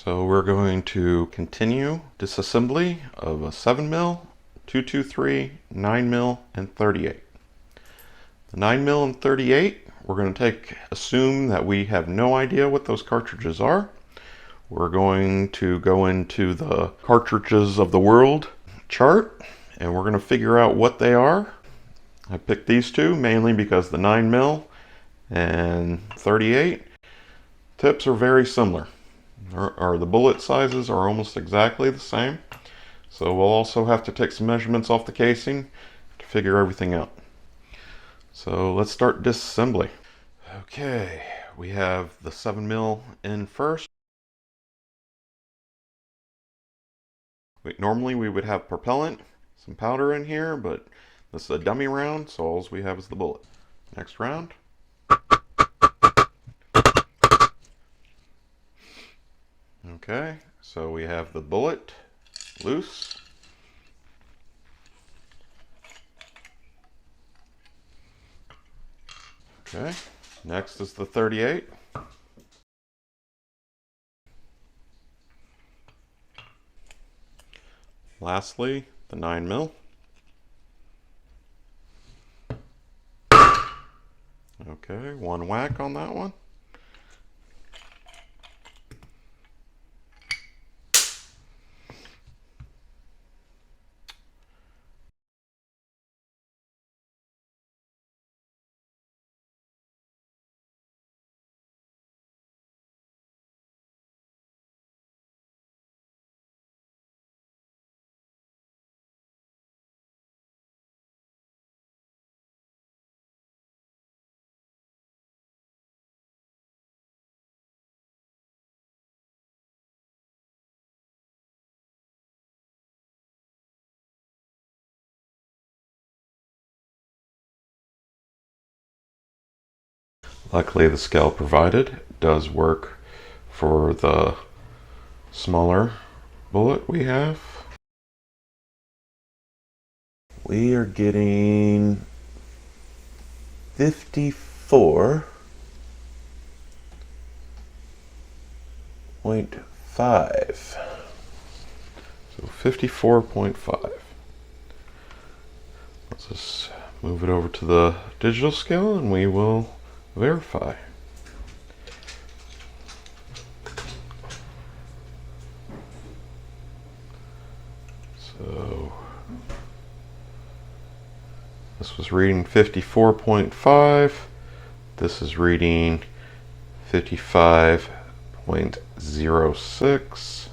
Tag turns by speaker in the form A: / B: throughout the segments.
A: So we're going to continue disassembly of a 7mm, 223, 9mm, and 38. The 9mm and 38, we're going to assume that we have no idea what those cartridges are. We're going to go into the cartridges of the world chart and we're going to figure out what they are. I picked these two mainly because the 9mm and 38 tips are very similar. The bullet sizes are almost exactly the same. So we'll also have to take some measurements off the casing to figure everything out. So let's start disassembly. Okay, we have the 7mm in first. Normally we would have propellant, some powder in here, but this is a dummy round, so all we have is the bullet. Next round. Okay, so we have the bullet loose. Okay, next is the 38. Lastly, the 9mm. Okay, one whack on that one. Luckily the scale provided does work for the smaller bullet we have. We are getting 54.5. So 54.5. Let's just move it over to the digital scale and we will verify. So this was reading 54.5. This is reading 55.06.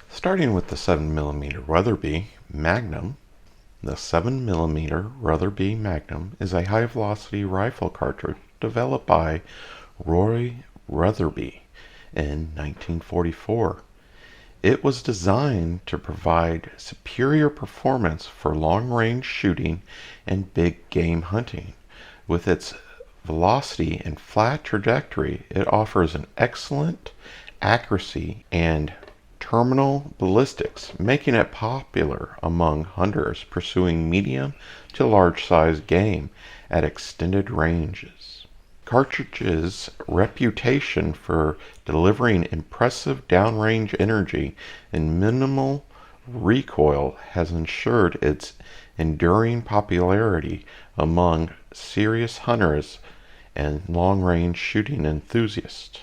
A: Starting with the 7mm Rotherby Magnum, the 7mm Rotherby Magnum is a high-velocity rifle cartridge developed by Roy Rotherby in 1944. It was designed to provide superior performance for long-range shooting and big game hunting. With its velocity and flat trajectory, it offers an excellent accuracy and terminal ballistics, making it popular among hunters pursuing medium to large size game at extended ranges. Cartridge's reputation for delivering impressive downrange energy and minimal recoil has ensured its enduring popularity among serious hunters and long-range shooting enthusiasts.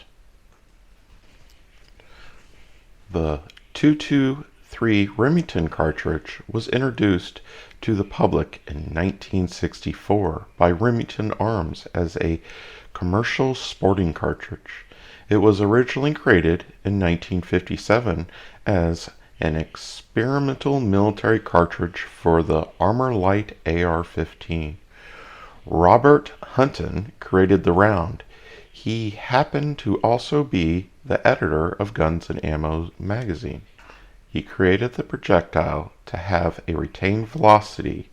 A: The 223 Remington cartridge was introduced to the public in 1964 by Remington Arms as a commercial sporting cartridge. It was originally created in 1957 as an experimental military cartridge for the Armor Light AR-15. Robert Hunton created the round. He happened to also be the editor of Guns and Ammo magazine. He created the projectile to have a retained velocity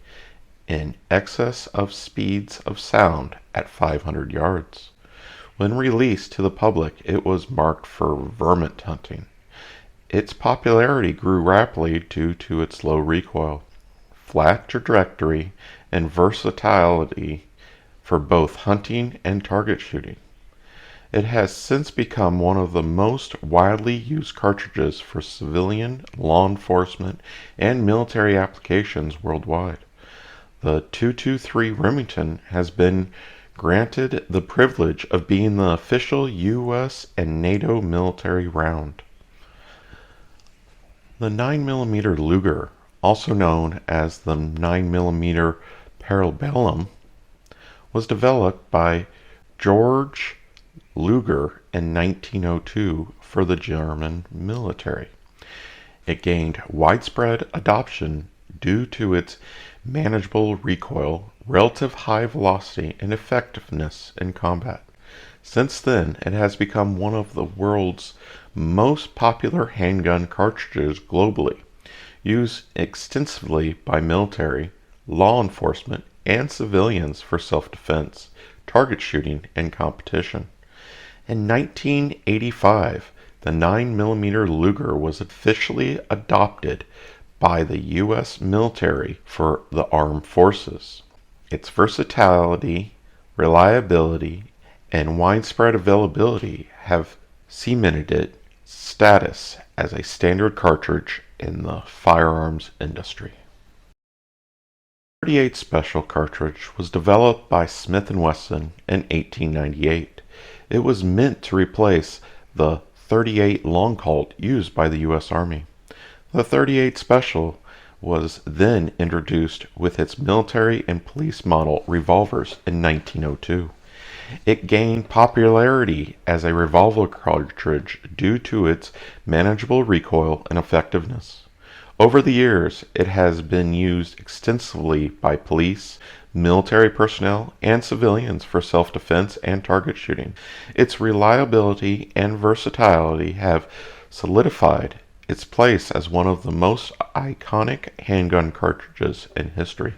A: in excess of speeds of sound at 500 yards. When released to the public, it was marked for vermint hunting. Its popularity grew rapidly due to its low recoil, flat trajectory, and versatility for both hunting and target shooting. It has since become one of the most widely used cartridges for civilian, law enforcement, and military applications worldwide. The 223 Remington has been granted the privilege of being the official U.S. and NATO military round. The 9mm Luger, also known as the 9mm Parabellum, was developed by George Luger in 1902 for the German military. It gained widespread adoption due to its manageable recoil, relative high velocity, and effectiveness in combat. Since then, it has become one of the world's most popular handgun cartridges globally, used extensively by military, law enforcement, and civilians for self-defense, target shooting, and competition. In 1985, the 9mm Luger was officially adopted by the U.S. military for the armed forces. Its versatility, reliability, and widespread availability have cemented its status as a standard cartridge in the firearms industry. The 38 Special cartridge was developed by Smith & Wesson in 1898. It was meant to replace the 38 Long Colt used by the U.S. Army. The 38 Special was then introduced with its military and police model revolvers in 1902. It gained popularity as a revolver cartridge due to its manageable recoil and effectiveness. Over the years, it has been used extensively by police, military personnel, and civilians for self-defense and target shooting. Its reliability and versatility have solidified its place as one of the most iconic handgun cartridges in history.